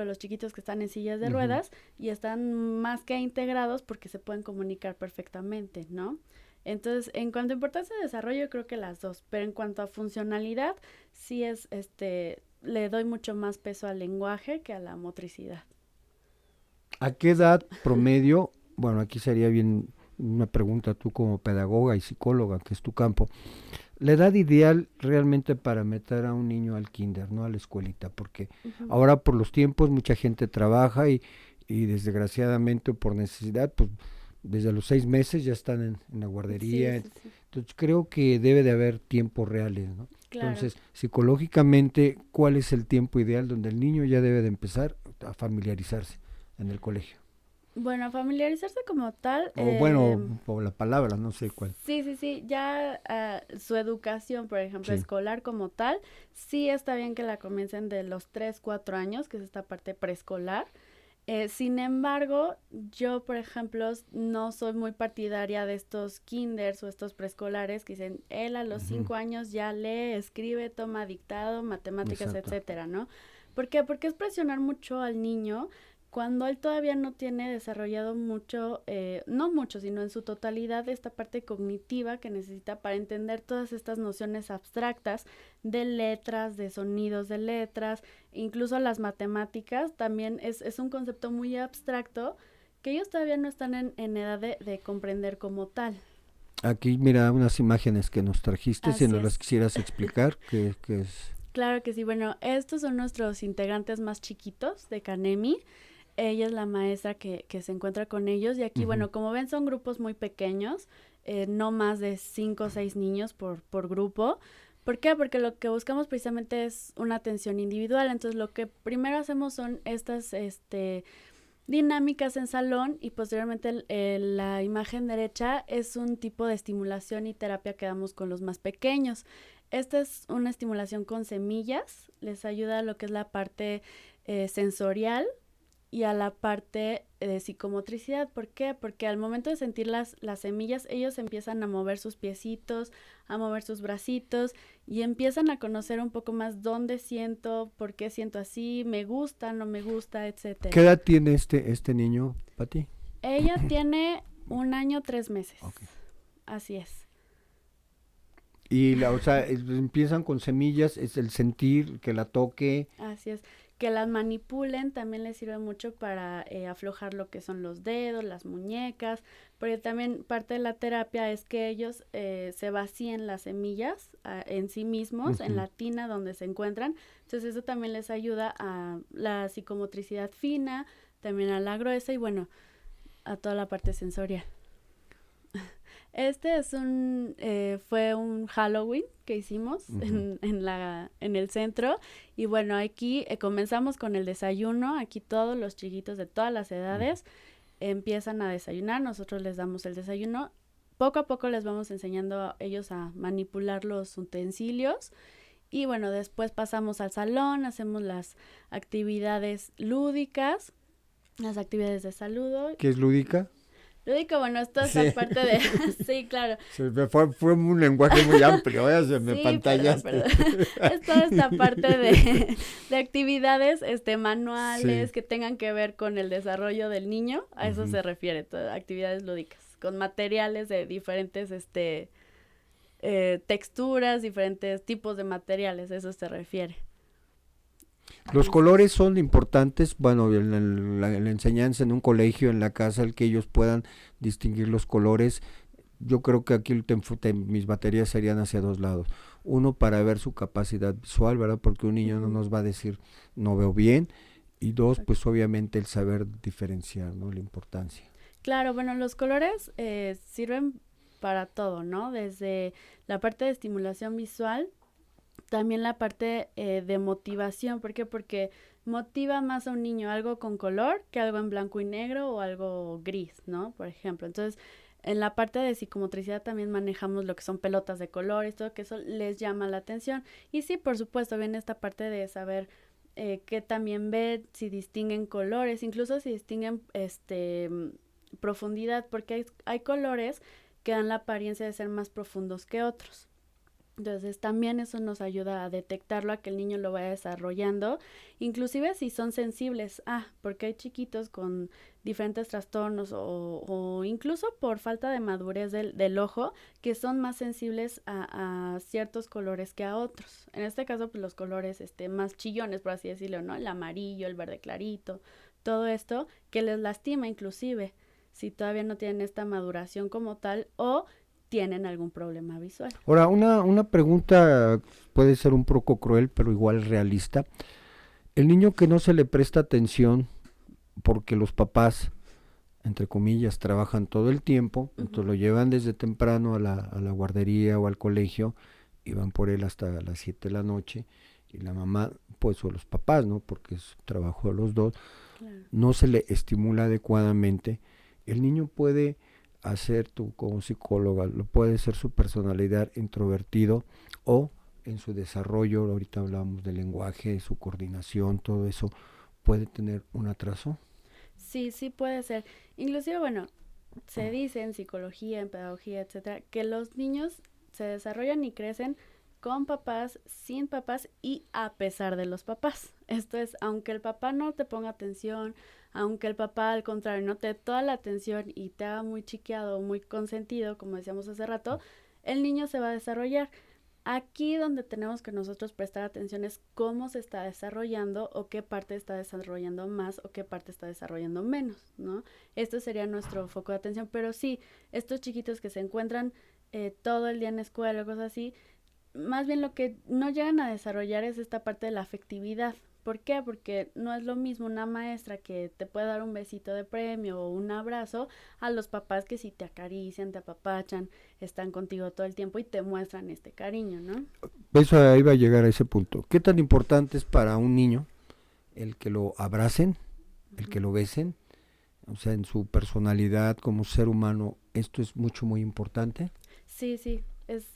los chiquitos que están en sillas de Ujú. ruedas y están más que integrados porque se pueden comunicar perfectamente, ¿no? Entonces, en cuanto a importancia de desarrollo, creo que las dos, pero en cuanto a funcionalidad, sí le doy mucho más peso al lenguaje que a la motricidad. ¿A qué edad promedio? Bueno, aquí sería bien una pregunta tú como pedagoga y psicóloga, que es tu campo. La edad ideal realmente para meter a un niño al kinder, no a la escuelita, porque Ujú. ahora por los tiempos mucha gente trabaja y desgraciadamente o por necesidad, pues desde los 6 meses ya están en la Sí, guardería. sí, sí, Entonces creo que debe de haber tiempos reales, ¿no? claro. Entonces, psicológicamente, ¿cuál es el tiempo ideal donde el niño ya debe de empezar a familiarizarse en el colegio? Bueno, familiarizarse como tal, O bueno, por la palabra, no sé cuál. sí, sí, sí, ya su educación, por ejemplo, Sí. escolar como tal, sí está bien que la comiencen de los 3 4 años, que es esta parte preescolar. Sin embargo, yo, por ejemplo, no soy muy partidaria de estos kinders o estos preescolares que dicen, él a los Ujú. 5 años ya lee, escribe, toma dictado, matemáticas, Exacto. etcétera, ¿no? ¿Por qué? Porque es presionar mucho al niño cuando él todavía no tiene desarrollado mucho, no mucho, sino en su totalidad, esta parte cognitiva que necesita para entender todas estas nociones abstractas de letras, de sonidos de letras, incluso las matemáticas, también es un concepto muy abstracto que ellos todavía no están en edad de comprender como tal. Aquí mira unas imágenes que nos trajiste, si Así nos las es. quisieras explicar, que es... Claro que sí. Bueno, estos son nuestros integrantes más chiquitos de Canemi. Ella es la maestra que se encuentra con ellos y aquí, Ujú. bueno, como ven son grupos muy pequeños, no más de 5 o 6 niños por grupo. ¿Por qué? Porque lo que buscamos precisamente es una atención individual. Entonces, lo que primero hacemos son estas dinámicas en salón y posteriormente la imagen derecha es un tipo de estimulación y terapia que damos con los más pequeños. Esta es una estimulación con semillas, les ayuda a lo que es la parte sensorial y a la parte de psicomotricidad. ¿Por qué? Porque al momento de sentir las semillas, ellos empiezan a mover sus piecitos, a mover sus bracitos y empiezan a conocer un poco más dónde siento, por qué siento así, me gusta, no me gusta, ¿Qué etcétera. edad tiene este niño, Pati? Ella tiene 1 año 3 meses. Ok. Así es. Y o sea, empiezan con semillas, es el sentir, que la toque. Así es. Que las manipulen también les sirve mucho para aflojar lo que son los dedos, las muñecas, porque también parte de la terapia es que ellos se vacíen las semillas en sí mismos, en Ujú. la tina donde se encuentran. Entonces eso también les ayuda a la psicomotricidad fina, también a la gruesa y bueno, a toda la parte sensorial. Fue un Halloween que hicimos Ujú. en el centro y bueno, aquí comenzamos con el desayuno, aquí todos los chiquitos de todas las Ujú. edades empiezan a desayunar, nosotros les damos el desayuno, poco a poco les vamos enseñando a ellos a manipular los utensilios y bueno, después pasamos al salón, hacemos las actividades lúdicas, las actividades de saludo. ¿Qué es lúdica? Lúdico, bueno, es toda esta Sí. parte de... sí, claro. Fue un lenguaje muy amplio, se me Sí, perdón, pantallaste. perdón. Es toda esta parte de actividades Sí. manuales que tengan que ver con el desarrollo del niño. A eso Ujú. se refiere, actividades lúdicas, con materiales de diferentes texturas, diferentes tipos de materiales, a eso se refiere. Los Así es. colores son importantes, bueno, en la enseñanza, en un colegio, en la casa, el que ellos puedan distinguir los colores. Yo creo que aquí mis baterías serían hacia dos lados. Uno, para ver su capacidad visual, ¿verdad? Porque un niño no Ujú, nos va a decir no veo bien. Y dos, exacto. pues obviamente el saber diferenciar, ¿no? La importancia. Claro, bueno, los colores sirven para todo, ¿no? Desde la parte de estimulación visual, también la parte de motivación. ¿Por qué? Porque motiva más a un niño algo con color que algo en blanco y negro o algo gris, ¿no? Por ejemplo. Entonces, en la parte de psicomotricidad también manejamos lo que son pelotas de colores, todo que eso les llama la atención. Y sí, por supuesto, viene esta parte de saber qué también ven, si distinguen colores, incluso si distinguen profundidad, porque hay colores que dan la apariencia de ser más profundos que otros. Entonces también eso nos ayuda a detectarlo, a que el niño lo vaya desarrollando, inclusive si son sensibles, porque hay chiquitos con diferentes trastornos o incluso por falta de madurez del ojo, que son más sensibles a ciertos colores que a otros. En este caso, pues los colores más chillones, por así decirlo, ¿no? El amarillo, el verde clarito, todo esto que les lastima inclusive si todavía no tienen esta maduración como tal o tienen algún problema visual. Ahora, una pregunta puede ser un poco cruel, pero igual realista. El niño que no se le presta atención porque los papás, entre comillas, trabajan todo el tiempo, entonces lo llevan desde temprano a la guardería o al colegio y van por él hasta las 7 de la noche y la mamá, pues o los papás, ¿no? Porque es trabajo de los dos, claro, no se le estimula adecuadamente. El niño puede hacer, tú como psicóloga, lo puede ser su personalidad introvertido o en su desarrollo, ahorita hablábamos del lenguaje, su coordinación, todo eso puede tener un atraso. Sí, sí puede ser. Inclusive, bueno, se dice en psicología, en pedagogía, etcétera, que los niños se desarrollan y crecen con papás, sin papás y a pesar de los papás. Esto es, aunque el papá no te ponga atención, aunque el papá al contrario no te dé toda la atención y te haga muy chiqueado, muy consentido, como decíamos hace rato, el niño se va a desarrollar. Aquí donde tenemos que nosotros prestar atención es cómo se está desarrollando o qué parte está desarrollando más o qué parte está desarrollando menos, ¿no? Esto sería nuestro foco de atención, pero sí, estos chiquitos que se encuentran todo el día en escuela o cosas así, más bien lo que no llegan a desarrollar es esta parte de la afectividad. ¿Por qué? Porque no es lo mismo una maestra que te puede dar un besito de premio o un abrazo a los papás que si te acarician, te apapachan, están contigo todo el tiempo y te muestran este cariño, ¿no? Eso ahí va a llegar a ese punto. ¿Qué tan importante es para un niño el que lo abracen, el que lo besen? O sea, en su personalidad como ser humano, esto es mucho, muy importante. Sí, sí, es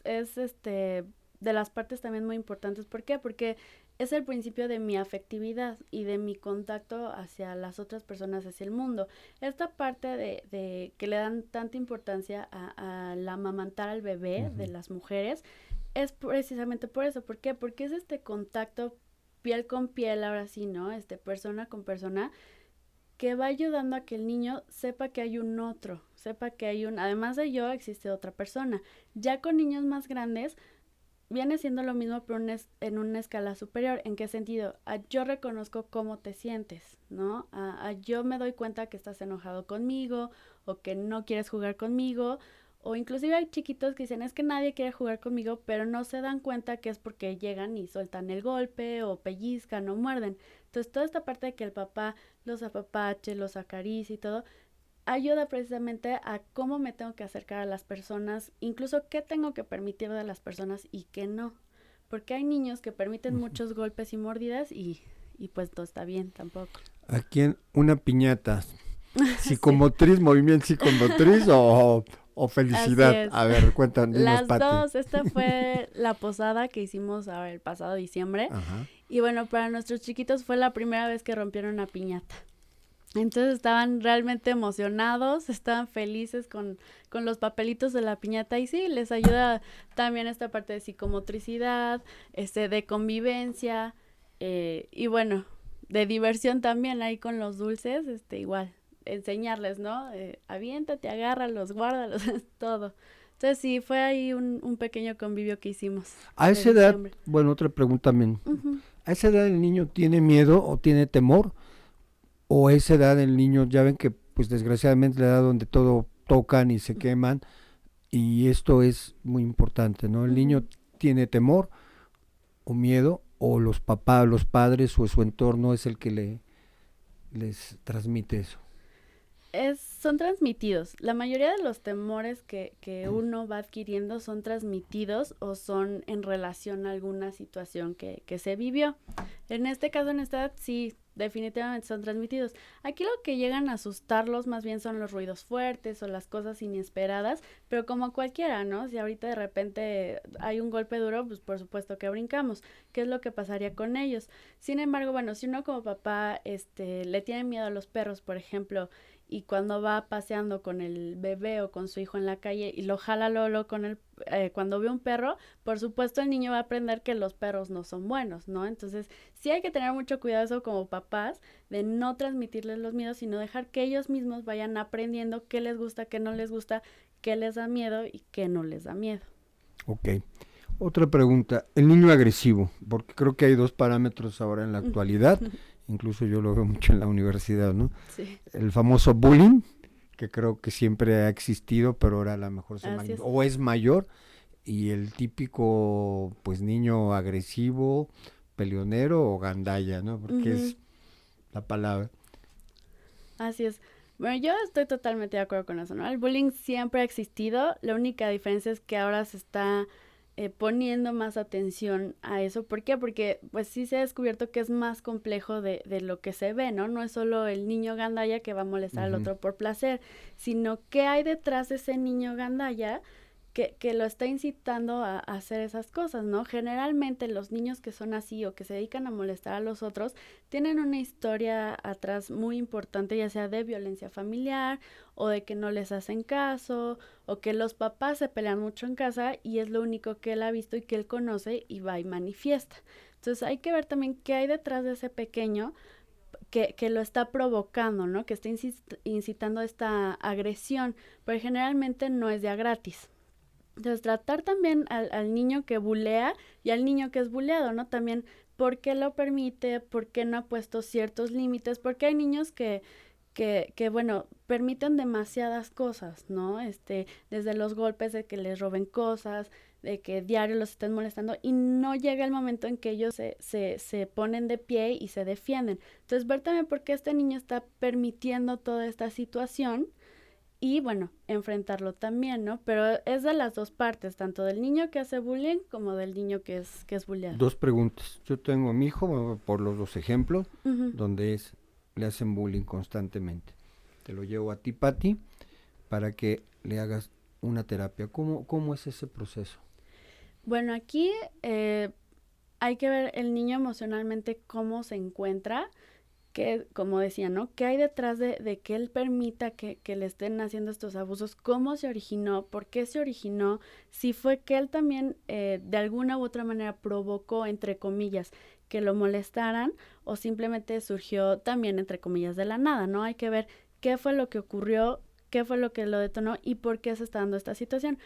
de las partes también muy importantes. ¿Por qué? Porque es el principio de mi afectividad y de mi contacto hacia las otras personas, hacia el mundo. Esta parte de que le dan tanta importancia al amamantar al bebé de las mujeres es precisamente por eso. ¿Por qué? Porque es este contacto piel con piel, ahora sí, ¿no? Persona con persona, que va ayudando a que el niño sepa que hay un otro, sepa que hay además de yo, existe otra persona. Ya con niños más grandes, viene siendo lo mismo, pero en una escala superior. ¿En qué sentido? Yo reconozco cómo te sientes, ¿no? Yo me doy cuenta que estás enojado conmigo o que no quieres jugar conmigo. O inclusive hay chiquitos que dicen, es que nadie quiere jugar conmigo, pero no se dan cuenta que es porque llegan y sueltan el golpe o pellizcan o muerden. Entonces, toda esta parte de que el papá los apapache, los acaricie y todo, ayuda precisamente a cómo me tengo que acercar a las personas, incluso qué tengo que permitir de las personas y qué no. Porque hay niños que permiten muchos golpes y mordidas y pues no está bien tampoco. Aquí en una piñata, psicomotriz, sí. Movimiento psicomotriz o felicidad. A ver, cuéntanos, las Pati. Dos, esta fue la posada que hicimos ahora el pasado diciembre. Ajá. Y bueno, para nuestros chiquitos fue la primera vez que rompieron una piñata. Entonces estaban realmente emocionados, estaban felices con los papelitos de la piñata y sí, les ayuda también esta parte de psicomotricidad, de convivencia y bueno, de diversión también ahí con los dulces, igual, enseñarles, ¿no? Aviéntate, agárralos, guárdalos, todo. Entonces sí, fue ahí un pequeño convivio que hicimos. A esa edad, bueno, otra pregunta también. ¿A esa edad el niño tiene miedo o tiene temor? ¿O a esa edad el niño, ya ven que pues desgraciadamente la edad donde todo tocan y se queman, y esto es muy importante, ¿no? El niño tiene temor o miedo, o los papás, los padres o su entorno es el que les transmite eso. Son transmitidos. La mayoría de los temores que uno va adquiriendo son transmitidos o son en relación a alguna situación que se vivió. En este caso, en esta edad, sí, definitivamente son transmitidos. Aquí lo que llegan a asustarlos más bien son los ruidos fuertes o las cosas inesperadas, pero como cualquiera, ¿no? Si ahorita de repente hay un golpe duro, pues por supuesto que brincamos. ¿Qué es lo que pasaría con ellos? Sin embargo, bueno, si uno como papá le tiene miedo a los perros, por ejemplo, y cuando va paseando con el bebé o con su hijo en la calle y lo jala Lolo con cuando ve un perro, por supuesto el niño va a aprender que los perros no son buenos, ¿no? Entonces sí hay que tener mucho cuidado eso como papás, de no transmitirles los miedos, sino dejar que ellos mismos vayan aprendiendo qué les gusta, qué no les gusta, qué les da miedo y qué no les da miedo. Ok. Otra pregunta, el niño agresivo, porque creo que hay dos parámetros ahora en la actualidad, incluso yo lo veo mucho en la universidad, ¿no? Sí. El famoso bullying, que creo que siempre ha existido, pero ahora a lo mejor o es mayor, y el típico, pues, niño agresivo, peleonero o gandalla, ¿no? Porque es la palabra. Así es. Bueno, yo estoy totalmente de acuerdo con eso, ¿no? El bullying siempre ha existido, la única diferencia es que ahora se está poniendo más atención a eso. ¿Por qué? Porque pues sí se ha descubierto que es más complejo de lo que se ve, ¿no? No es solo el niño gandalla que va a molestar al otro por placer, sino qué hay detrás de ese niño gandalla que lo está incitando a hacer esas cosas, ¿no? Generalmente los niños que son así o que se dedican a molestar a los otros tienen una historia atrás muy importante, ya sea de violencia familiar o de que no les hacen caso o que los papás se pelean mucho en casa y es lo único que él ha visto y que él conoce y va y manifiesta. Entonces hay que ver también qué hay detrás de ese pequeño que lo está provocando, ¿no? Que está incitando esta agresión, pero generalmente no es de a gratis. Entonces, tratar también al niño que bulea y al niño que es buleado, ¿no? También, ¿por qué lo permite? ¿Por qué no ha puesto ciertos límites? Porque hay niños que, bueno, permiten demasiadas cosas, ¿no? Desde los golpes de que les roben cosas, de que diario los estén molestando y no llega el momento en que ellos se ponen de pie y se defienden. Entonces, ver también por qué este niño está permitiendo toda esta situación y bueno, enfrentarlo también, ¿no? Pero es de las dos partes, tanto del niño que hace bullying como del niño que es bulleado. Dos preguntas. Yo tengo a mi hijo, por los dos ejemplos, donde le hacen bullying constantemente. Te lo llevo a ti, Pati, para que le hagas una terapia. ¿Cómo es ese proceso? Bueno, aquí hay que ver el niño emocionalmente cómo se encuentra, que, como decía, ¿no? ¿Qué hay detrás de que él permita que le estén haciendo estos abusos? ¿Cómo se originó? ¿Por qué se originó? Si fue que él también de alguna u otra manera provocó, entre comillas, que lo molestaran o simplemente surgió también, entre comillas, de la nada, ¿no? Hay que ver qué fue lo que ocurrió, qué fue lo que lo detonó y por qué se está dando esta situación.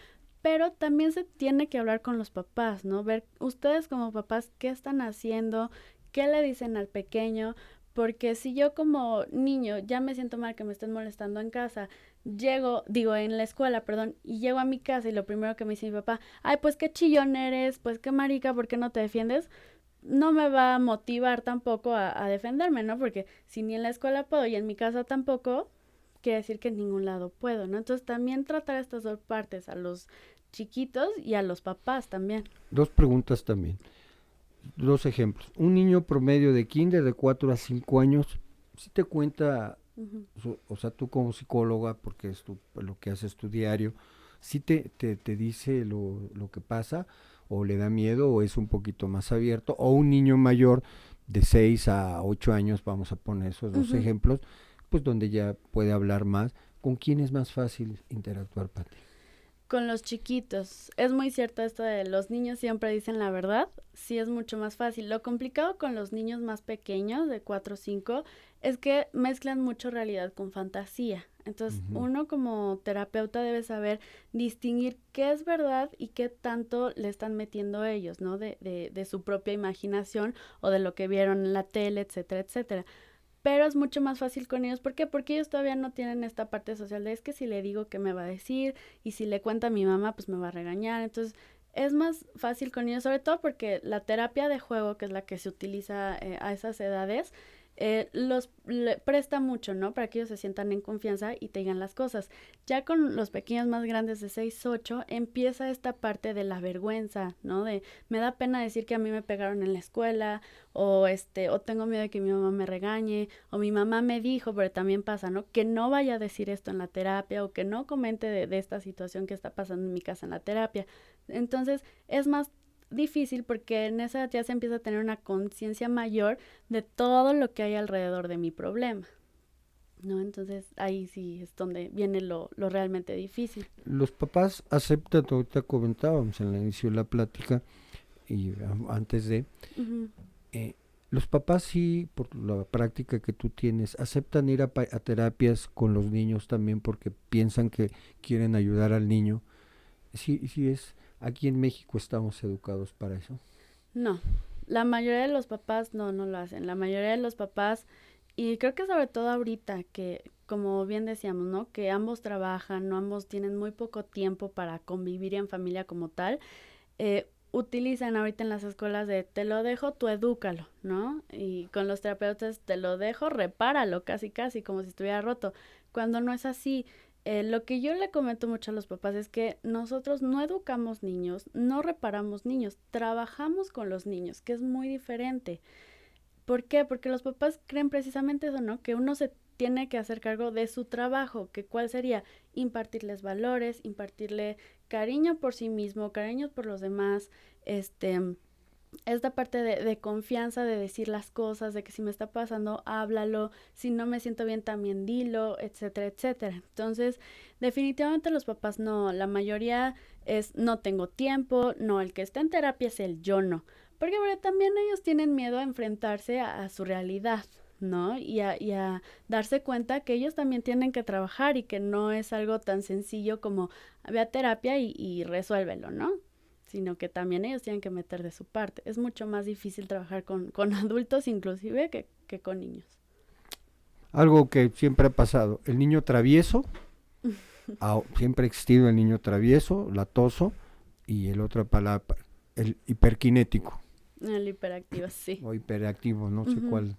Pero también se tiene que hablar con los papás, ¿no? Ver ustedes como papás qué están haciendo, qué le dicen al pequeño, porque si yo como niño ya me siento mal que me estén molestando en casa, en la escuela, perdón, y llego a mi casa y lo primero que me dice mi papá, ay, pues qué chillón eres, pues qué marica, ¿por qué no te defiendes? No me va a motivar tampoco a defenderme, ¿no? Porque si ni en la escuela puedo y en mi casa tampoco, quiere decir que en ningún lado puedo, ¿no? Entonces también tratar estas dos partes, a los chiquitos y a los papás también. Dos preguntas también. Dos ejemplos. Un niño promedio de kinder de 4 a 5 años, si te cuenta, o sea, tú como psicóloga, porque es lo que haces tu diario, si te dice lo que pasa, o le da miedo, o es un poquito más abierto, o un niño mayor de 6 a 8 años, vamos a poner esos dos ejemplos, pues donde ya puede hablar más. ¿Con quién es más fácil interactuar, Pati? Con los chiquitos. Es muy cierto esto de los niños siempre dicen la verdad. Sí es mucho más fácil. Lo complicado con los niños más pequeños, de 4 o 5, es que mezclan mucho realidad con fantasía. Entonces, uno como terapeuta debe saber distinguir qué es verdad y qué tanto le están metiendo ellos, ¿no? De su propia imaginación o de lo que vieron en la tele, etcétera, etcétera. Pero es mucho más fácil con ellos. ¿Por qué? Porque ellos todavía no tienen esta parte social de es que si le digo qué me va a decir y si le cuenta a mi mamá pues me va a regañar. Entonces es más fácil con ellos, sobre todo porque la terapia de juego, que es la que se utiliza a esas edades, le presta mucho, ¿no? Para que ellos se sientan en confianza y te digan las cosas. Ya con los pequeños más grandes de 6, 8, empieza esta parte de la vergüenza, ¿no? De me da pena decir que a mí me pegaron en la escuela, o tengo miedo de que mi mamá me regañe, o mi mamá me dijo, pero también pasa, ¿no? Que no vaya a decir esto en la terapia, o que no comente de esta situación que está pasando en mi casa en la terapia. Entonces, es más difícil porque en esa edad ya se empieza a tener una conciencia mayor de todo lo que hay alrededor de mi problema. ¿no? Entonces ahí sí es donde viene lo realmente difícil. Los papás aceptan, ahorita comentábamos en el inicio de la plática y antes de, Ujú. eh, los papás sí, por la práctica que tú tienes, aceptan ir a terapias con los niños también porque piensan que quieren ayudar al niño. Sí, sí es, aquí en México estamos educados para eso. No, la mayoría de los papás no lo hacen. La mayoría de los papás, y creo que sobre todo ahorita, que como bien decíamos, ¿no? Que ambos trabajan, no ambos tienen muy poco tiempo para convivir en familia como tal, utilizan ahorita en las escuelas de te lo dejo, tú edúcalo, ¿no? Y con los terapeutas te lo dejo, repáralo, casi casi, como si estuviera roto. Cuando no es así, lo que yo le comento mucho a los papás es que nosotros no educamos niños, no reparamos niños, trabajamos con los niños, que es muy diferente. ¿Por qué? Porque los papás creen precisamente eso, ¿no? Que uno se tiene que hacer cargo de su trabajo, que cuál sería impartirles valores, impartirle cariño por sí mismo, cariño por los demás, este, esta parte de confianza, de decir las cosas, de que si me está pasando, háblalo, si no me siento bien también dilo, etcétera, etcétera. Entonces, definitivamente los papás no, la mayoría es no tengo tiempo, no, el que está en terapia es el yo no, porque bueno, también ellos tienen miedo a enfrentarse a su realidad. ¿No? Y a darse cuenta que ellos también tienen que trabajar y que no es algo tan sencillo como ve a terapia y resuélvelo, ¿no? Sino que también ellos tienen que meter de su parte. Es mucho más difícil trabajar con adultos inclusive que con niños. Algo que siempre ha pasado, el niño travieso, siempre ha existido el niño travieso, latoso, y el otra palabra, el hiperkinético El hiperactivo, sí. o hiperactivo, no sé Ujú. cuál,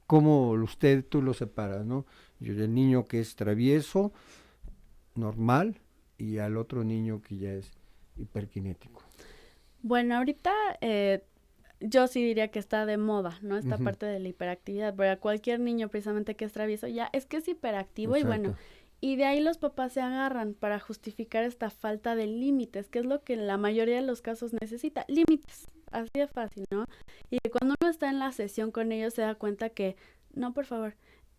cómo usted, tú lo separas, ¿no? Yo, el niño que es travieso, normal, y al otro niño que ya es hiperkinético. Bueno, ahorita yo sí diría que está de moda, ¿no? Esta Ujú, parte de la hiperactividad. Para cualquier niño precisamente que es travieso, ya es que es hiperactivo y bueno, exacto. y de ahí los papás se agarran para justificar esta falta de límites, que es lo que en la mayoría de los casos necesita, límites. Así de fácil, ¿no? Y cuando uno está en la sesión con ellos se da cuenta que, no, por favor,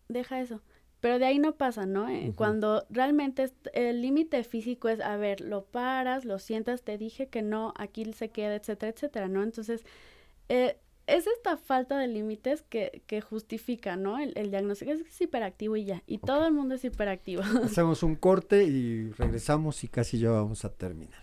deja eso. Pero de ahí no pasa, ¿no? Ujú. Cuando realmente el límite físico es, a ver, lo paras, lo sientas, te dije que no, aquí se queda, etcétera, etcétera, ¿no? Entonces, es esta falta de límites que justifica, ¿no? El diagnóstico es hiperactivo y ya. Y Ok. todo el mundo es hiperactivo. Hacemos un corte y regresamos y casi ya vamos a terminar.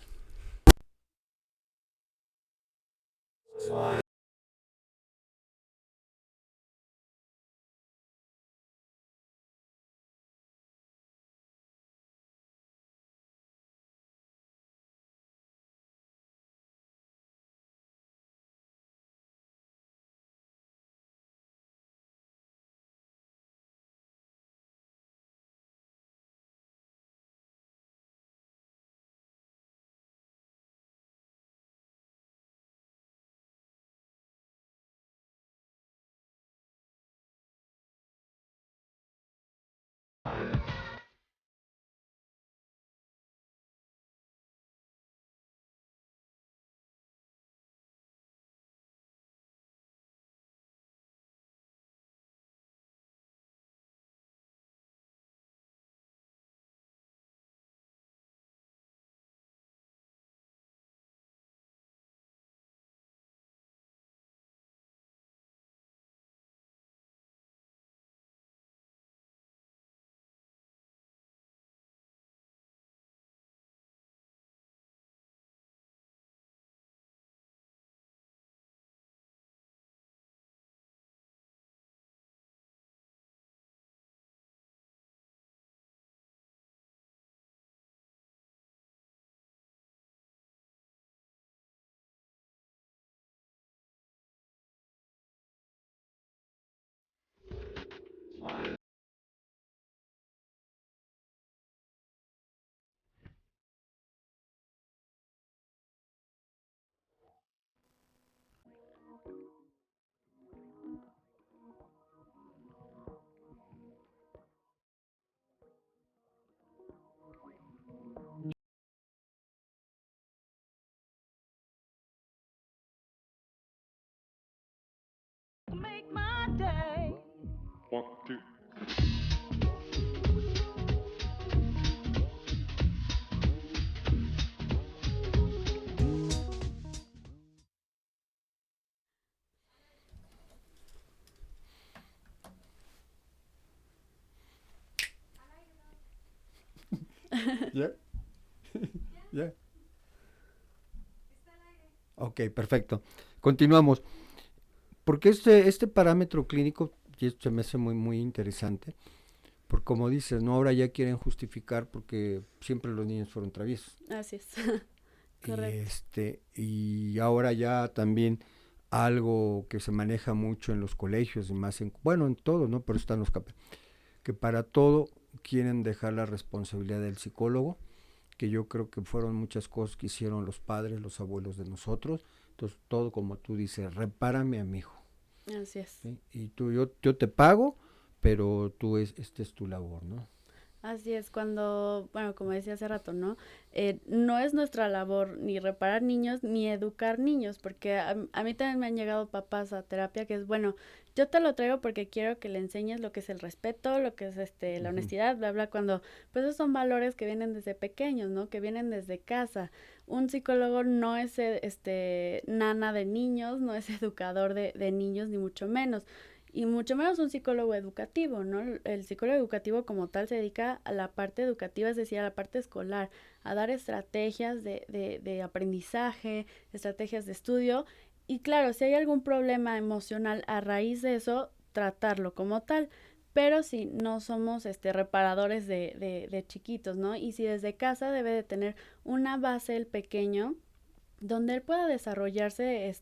Make my day. 1, 2. ¿Ya? ¿Ya? Ok, perfecto. Continuamos. Porque este parámetro clínico, y esto se me hace muy, muy interesante, porque como dices, ¿no? Ahora ya quieren justificar porque siempre los niños fueron traviesos. Así es, Y correcto. y ahora ya también algo que se maneja mucho en los colegios y más bueno, en todo, ¿no? Pero están los que para todo quieren dejar la responsabilidad del psicólogo, que yo creo que fueron muchas cosas que hicieron los padres, los abuelos de nosotros. Entonces, todo como tú dices, repárame a mi hijo. Así es. ¿Sí? Y yo te pago, pero este es tu labor, ¿no? Así es, cuando, bueno, como decía hace rato, ¿no? No es nuestra labor ni reparar niños ni educar niños, porque a mí también me han llegado papás a terapia que es, bueno, yo te lo traigo porque quiero que le enseñes lo que es el respeto, lo que es la Ujú. honestidad, bla, bla, cuando, pues esos son valores que vienen desde pequeños, ¿no? Que vienen desde casa. Un psicólogo no es, nana de niños, no es educador de niños, ni mucho menos y mucho menos un psicólogo educativo, ¿no? El psicólogo educativo como tal se dedica a la parte educativa, es decir, a la parte escolar, a dar estrategias de aprendizaje, estrategias de estudio y claro, si hay algún problema emocional a raíz de eso, tratarlo como tal. Pero si no somos reparadores de chiquitos, ¿no? Y si desde casa debe de tener una base el pequeño donde él pueda desarrollarse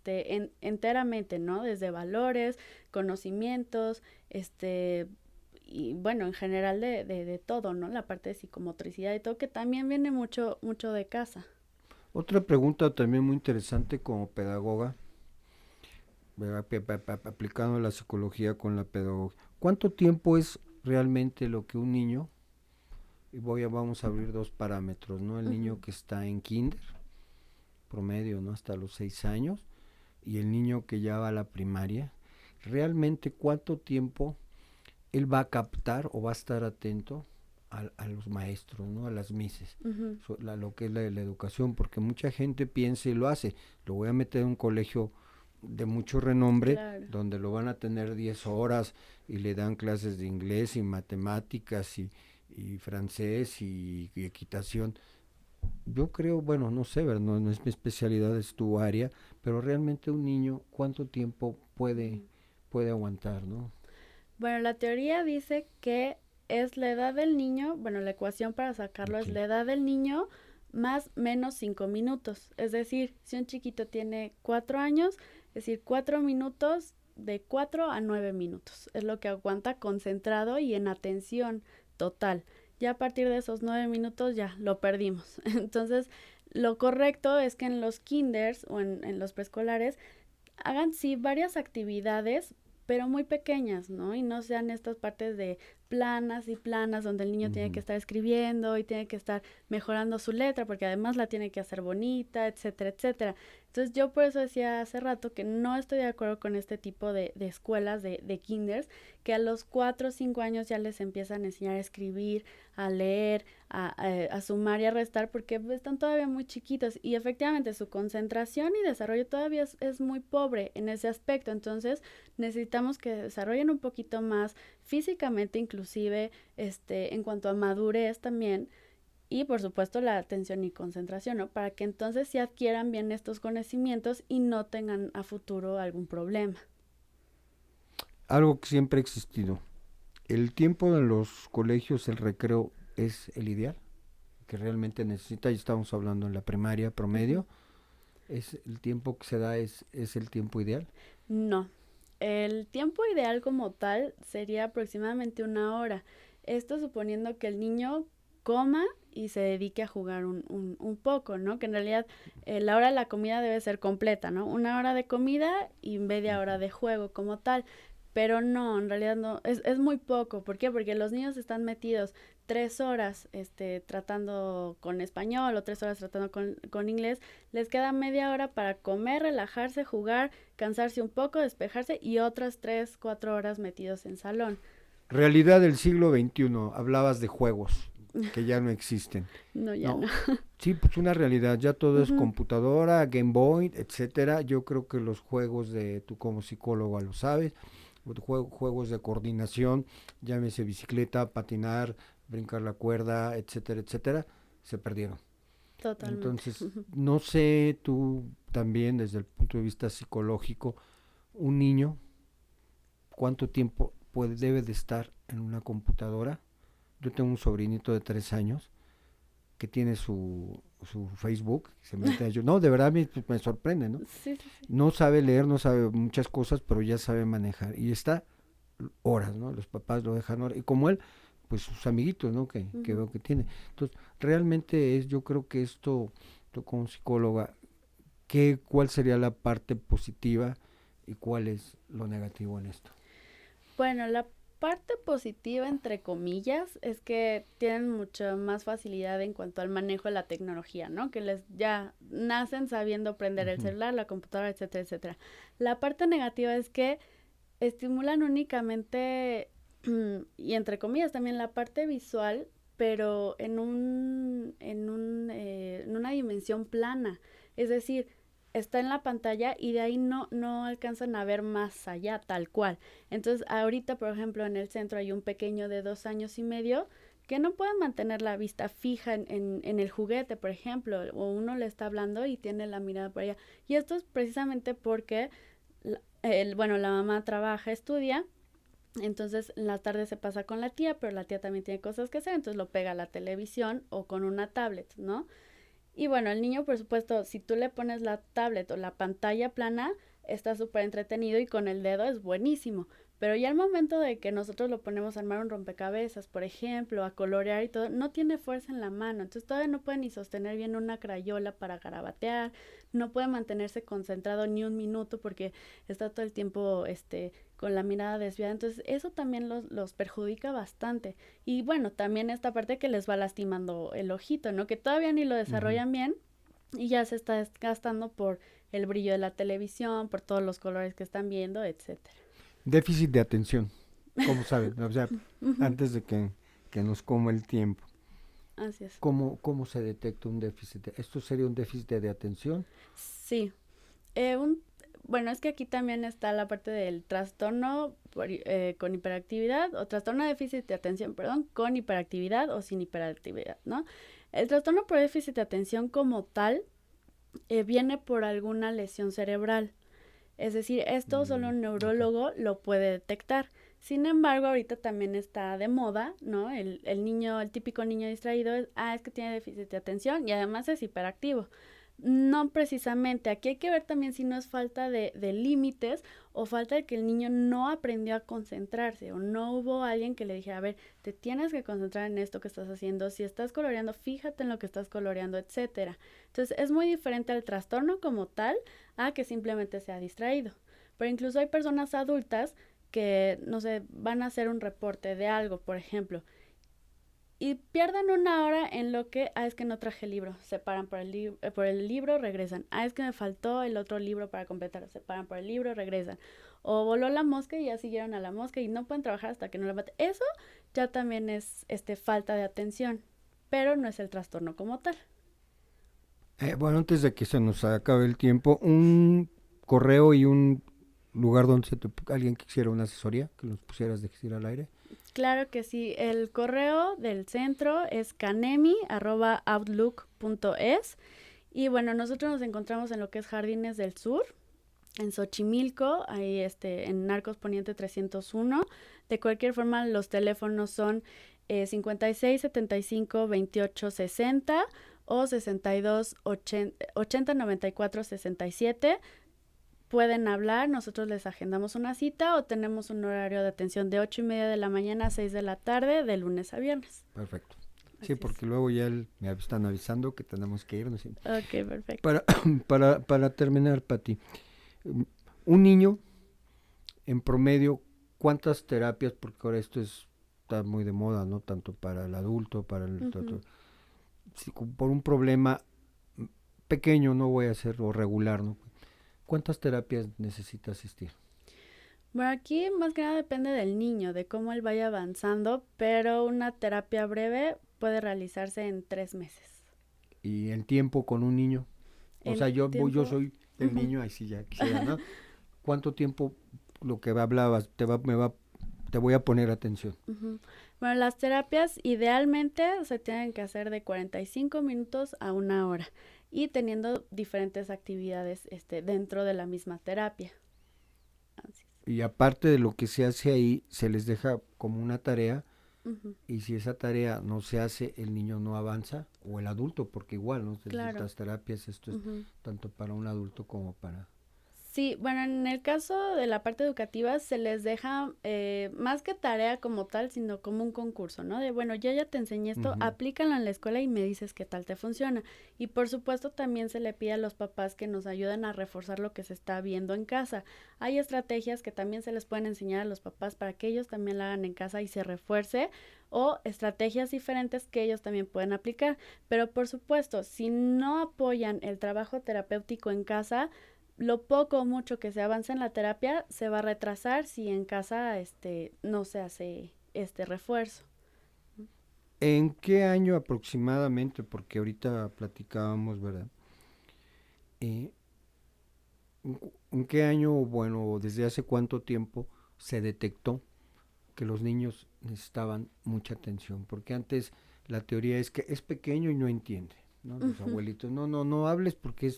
enteramente, ¿no? Desde valores, conocimientos, y bueno, en general de todo, ¿no? La parte de psicomotricidad y todo, que también viene mucho, mucho de casa. Otra pregunta también muy interesante como pedagoga, ¿verdad? Aplicando la psicología con la pedagogía. ¿Cuánto tiempo es realmente lo que un niño, y vamos a abrir dos parámetros, ¿no? El Ujú. niño que está en kinder, promedio, ¿no? Hasta los 6 años, y el niño que ya va a la primaria, realmente cuánto tiempo él va a captar o va a estar atento a los maestros, ¿no? A las mises, Ujú. lo que es la educación, porque mucha gente piensa y lo hace, lo voy a meter en un colegio de mucho renombre, Claro. donde lo van a tener 10 horas y le dan clases de inglés y matemáticas y francés y equitación. Yo creo, bueno, no sé, ¿verdad? No, no es mi especialidad, es tu área, pero realmente un niño, ¿cuánto tiempo Ujú. puede aguantar, ¿no? Bueno, la teoría dice que es la edad del niño, bueno, la ecuación para sacarlo es Okay. la edad del niño más menos 5 minutos. Es decir, si un chiquito tiene 4 años, es decir, 4 minutos de 4 a 9 minutos. Es lo que aguanta concentrado y en atención total. Ya a partir de esos 9 minutos ya lo perdimos. Entonces, lo correcto es que en los kinders o en los preescolares hagan sí varias actividades, pero muy pequeñas, ¿no? Y no sean estas partes de planas y planas donde el niño tiene que Ujú. estar escribiendo y tiene que estar mejorando su letra porque además la tiene que hacer bonita, etcétera, etcétera. Entonces yo por eso decía hace rato que no estoy de acuerdo con este tipo de escuelas de kinders que a los 4 o 5 años ya les empiezan a enseñar a escribir, a leer, a sumar y a restar porque están todavía muy chiquitos y efectivamente su concentración y desarrollo todavía es muy pobre en ese aspecto. Entonces necesitamos que desarrollen un poquito más físicamente inclusive, en cuanto a madurez también, y por supuesto la atención y concentración, ¿no? Para que entonces sí adquieran bien estos conocimientos y no tengan a futuro algún problema. Algo que siempre ha existido. El tiempo de los colegios, el recreo, es el ideal, que realmente necesita, y estamos hablando en la primaria Ujú. promedio, es el tiempo que se da, es el tiempo ideal. No, el tiempo ideal como tal sería aproximadamente 1 hora. Esto suponiendo que el niño coma y se dedique a jugar un poco, ¿no? Que en realidad la hora de la comida debe ser completa, ¿no? 1 hora de comida y media hora de juego como tal. Pero no, en realidad no, es muy poco. ¿Por qué? Porque los niños están metidos 3 horas tratando con español o 3 horas tratando con inglés. Les queda media hora para comer, relajarse, jugar, cansarse un poco, despejarse y otras 3, 4 horas metidos en salón. Realidad del siglo XXI, hablabas de juegos que ya no existen. No, ya no. No, sí, pues una realidad, ya todo es Ujú. computadora, Game Boy, etcétera. Yo creo que los juegos tú como psicóloga lo sabes, juegos de coordinación, llámese bicicleta, patinar, brincar la cuerda, etcétera, etcétera, se perdieron. Totalmente. Entonces, no sé tú también desde el punto de vista psicológico, un niño, ¿cuánto tiempo debe de estar en una computadora? Yo tengo un sobrinito de 3 años que tiene su Facebook, se mete a yo. No, de verdad me sorprende, ¿no? Sí, sí, sí. No sabe leer, no sabe muchas cosas, pero ya sabe manejar. Y está horas, ¿no? Los papás lo dejan horas. Y como él, pues sus amiguitos, ¿no? Que veo que tiene. Entonces, realmente yo creo que esto, tú como psicóloga, ¿cuál sería la parte positiva y cuál es lo negativo en esto? Bueno, la parte positiva, entre comillas, es que tienen mucha más facilidad en cuanto al manejo de la tecnología, ¿no? Que les ya nacen sabiendo prender el Ujú. celular, la computadora, etcétera, etcétera. La parte negativa es que estimulan únicamente, y entre comillas también la parte visual, pero en una dimensión plana. Es decir, está en la pantalla y de ahí no alcanzan a ver más allá, tal cual. Entonces, ahorita, por ejemplo, en el centro hay un pequeño de 2 años y medio que no puede mantener la vista fija en el juguete, por ejemplo, o uno le está hablando y tiene la mirada por allá. Y esto es precisamente porque bueno, la mamá trabaja, estudia, entonces en la tarde se pasa con la tía, pero la tía también tiene cosas que hacer, entonces lo pega a la televisión o con una tablet, ¿no? Y bueno, el niño, por supuesto, si tú le pones la tablet o la pantalla plana, está súper entretenido y con el dedo es buenísimo. Pero ya al momento de que nosotros lo ponemos a armar un rompecabezas, por ejemplo, a colorear y todo, no tiene fuerza en la mano. Entonces todavía no puede ni sostener bien una crayola para garabatear, no puede mantenerse concentrado ni un minuto porque está todo el tiempo con la mirada desviada. Entonces eso también los perjudica bastante. Y bueno, también esta parte que les va lastimando el ojito, ¿no? Que todavía ni lo Ujú. desarrollan bien y ya se está desgastando por el brillo de la televisión, por todos los colores que están viendo, etcétera. Déficit de atención, ¿cómo saben? O sea, Ujú, antes de que nos coma el tiempo. así es. ¿Cómo se detecta un déficit? ¿Esto sería un déficit de atención? Sí. Eh, un, bueno, es que aquí también está la parte del trastorno con hiperactividad o trastorno de déficit de atención, perdón, con hiperactividad o sin hiperactividad, ¿no? El trastorno por déficit de atención como tal viene por alguna lesión cerebral. Es decir, esto solo Mm, un ok. neurólogo lo puede detectar. Sin embargo, ahorita también está de moda, ¿no? El niño, el típico niño distraído es que tiene déficit de atención y además es hiperactivo. No precisamente, aquí hay que ver también si no es falta de límites o falta de que el niño no aprendió a concentrarse o no hubo alguien que le dijera, a ver, te tienes que concentrar en esto que estás haciendo, si estás coloreando, fíjate en lo que estás coloreando, etcétera. Entonces es muy diferente al trastorno como tal a que simplemente sea distraído. Pero incluso hay personas adultas que, no sé, van a hacer un reporte de algo, por ejemplo, y pierden una hora en lo que, es que no traje el libro, se paran por el libro, regresan, es que me faltó el otro libro para completar, se paran por el libro, regresan, o voló la mosca y ya siguieron a la mosca y no pueden trabajar hasta que no la mate. Eso ya también es falta de atención, pero no es el trastorno como tal. Bueno, antes de que se nos acabe el tiempo, un correo y un lugar donde alguien quisiera una asesoría, que los pusieras de decir al aire. Claro que sí, el correo del centro es canemi@outlook.es y bueno, nosotros nos encontramos en lo que es Jardines del Sur, en Xochimilco, ahí en Narcos Poniente 301. De cualquier forma, los teléfonos son 56 75 28 60 o 62 80 94 67. Pueden hablar, nosotros les agendamos una cita o tenemos un horario de atención de 8:30 de la mañana a 6 de la tarde, de lunes a viernes. Perfecto. Sí, Así es. porque luego ya me están avisando que tenemos que irnos. Ok, perfecto. Para, para terminar, Pati, un niño en promedio, ¿cuántas terapias? Porque ahora está muy de moda, ¿no? Tanto para el adulto, para el... Ujú. Si por un problema pequeño, no voy a hacer o regular, ¿no? ¿Cuántas terapias necesita asistir? Bueno, aquí más que nada depende del niño, de cómo él vaya avanzando, pero una terapia breve puede realizarse en 3 meses. Y el tiempo con un niño. O En sea, yo tiempo, soy el ujú. niño, ahí sí ya quisiera, ¿no? ¿Cuánto tiempo lo que hablabas te te voy a poner atención. Uh-huh. Bueno, las terapias idealmente se tienen que hacer de 45 minutos a 1 hora y teniendo diferentes actividades dentro de la misma terapia. Así es. Y aparte de lo que se hace ahí, se les deja como una tarea, Uh-huh. y si esa tarea no se hace, el niño no avanza, o el adulto, porque igual, ¿no? Claro. Las terapias, esto es Uh-huh. tanto para un adulto como para... Sí, bueno, en el caso de la parte educativa se les deja más que tarea como tal, sino como un concurso, ¿no? De, bueno, yo ya te enseñé esto, Ujú. aplícalo en la escuela y me dices qué tal te funciona. Y por supuesto también se le pide a los papás que nos ayuden a reforzar lo que se está viendo en casa. Hay estrategias que también se les pueden enseñar a los papás para que ellos también la hagan en casa y se refuerce, o estrategias diferentes que ellos también pueden aplicar. Pero por supuesto, si no apoyan el trabajo terapéutico en casa, lo poco o mucho que se avance en la terapia se va a retrasar si en casa no se hace este refuerzo. ¿En qué año aproximadamente? Porque ahorita platicábamos, ¿verdad? ¿En qué año, bueno, desde hace cuánto tiempo se detectó que los niños necesitaban mucha atención? Porque antes la teoría es que es pequeño y no entiende, ¿no? Los Uh-huh. abuelitos, no hables porque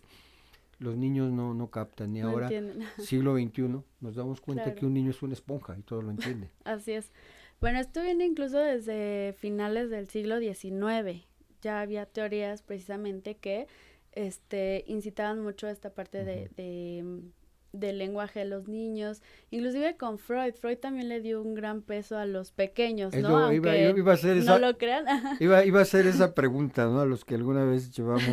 los niños no captan. Y No ahora, entienden. siglo XXI, nos damos cuenta Claro. que un niño es una esponja y todo lo entiende. Así es. Bueno, esto viene incluso desde finales del siglo XIX. Ya había teorías precisamente que incitaban mucho esta parte del lenguaje de los niños, inclusive con Freud. Freud también le dio un gran peso a los pequeños, ¿no? Aunque iba a hacer no lo crean. iba a hacer esa pregunta, ¿no? A los que alguna vez llevamos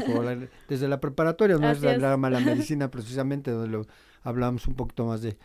desde la preparatoria, no es Así es. la medicina precisamente, donde hablamos un poquito más de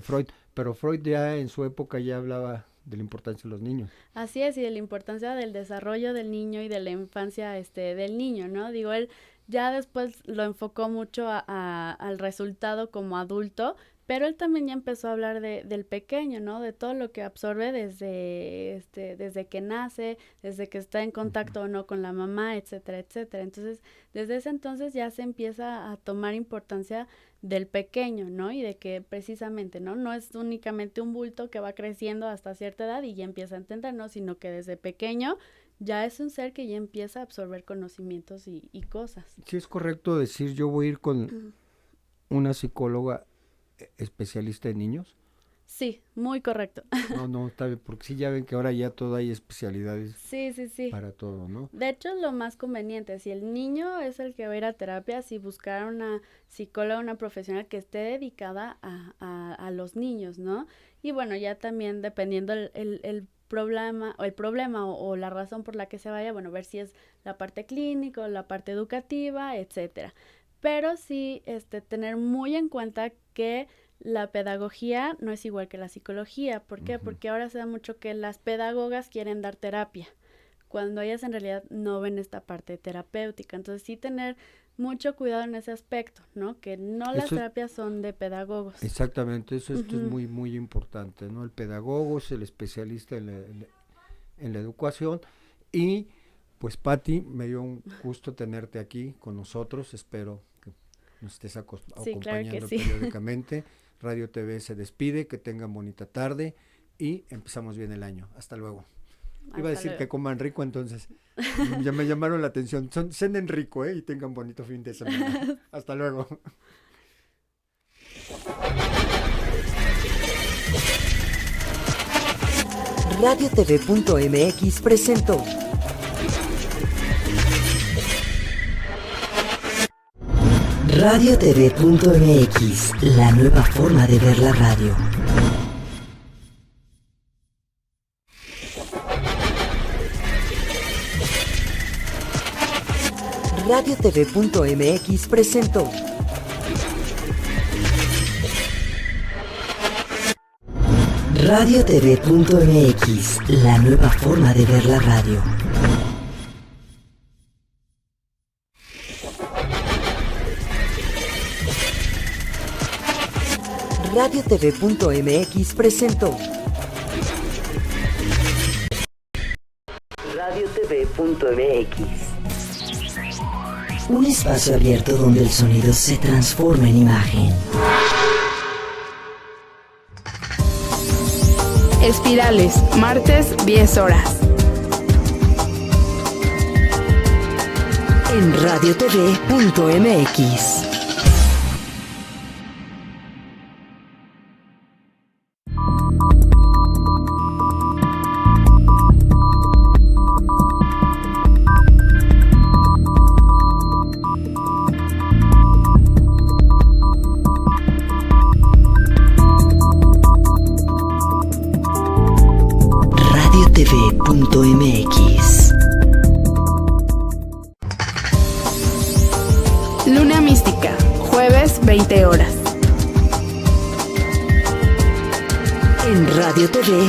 Freud, pero Freud ya en su época ya hablaba de la importancia de los niños. Así es, y de la importancia del desarrollo del niño y de la infancia del niño, ¿no? Digo, él ya después lo enfocó mucho al resultado como adulto, pero él también ya empezó a hablar del pequeño, ¿no? De todo lo que absorbe desde que nace, desde que está en contacto o no con la mamá, etcétera, etcétera. Entonces, desde ese entonces ya se empieza a tomar importancia del pequeño, ¿no? Y de que precisamente, ¿no? No es únicamente un bulto que va creciendo hasta cierta edad y ya empieza a entender, ¿no? Sino que desde pequeño ya es un ser que ya empieza a absorber conocimientos y cosas. Sí, es correcto decir, yo voy a ir con una psicóloga especialista en niños. Sí, muy correcto. No, está bien, porque sí, ya ven que ahora ya todo hay especialidades. Sí. Para todo, ¿no? De hecho, es lo más conveniente. Si el niño es el que va a ir a terapia, si buscar una psicóloga, una profesional que esté dedicada a los niños, ¿no? Y bueno, ya también dependiendo el problema o la razón por la que se vaya, bueno, ver si es la parte clínica o la parte educativa, etcétera. Pero sí, tener muy en cuenta que la pedagogía no es igual que la psicología. ¿Por qué? Uh-huh. Porque ahora se da mucho que las pedagogas quieren dar terapia, cuando ellas en realidad no ven esta parte terapéutica. Entonces sí tener mucho cuidado en ese aspecto, ¿no? Que no las terapias son de pedagogos. Exactamente, esto es muy, muy importante, ¿no? El pedagogo es el especialista en la educación. Y pues Pati, me dio un gusto tenerte aquí con nosotros, espero que nos estés acompañando claro que sí. periódicamente. Radio TV se despide, que tengan bonita tarde y empezamos bien el año. Hasta luego. Iba a decir que coman rico, entonces ya me llamaron la atención. Cenen rico, y tengan bonito fin de semana. Hasta luego. RadioTV.mx presentó RadioTV.mx, la nueva forma de ver la radio. RadioTV.mx presentó RadioTV.mx, la nueva forma de ver la radio. RadioTV.mx presentó RadioTV.mx, un espacio abierto donde el sonido se transforma en imagen. Espirales, martes 10 horas. En radiotv.mx. radiotv.mx. Luna Mística, jueves 20 horas. En radiotv.mx.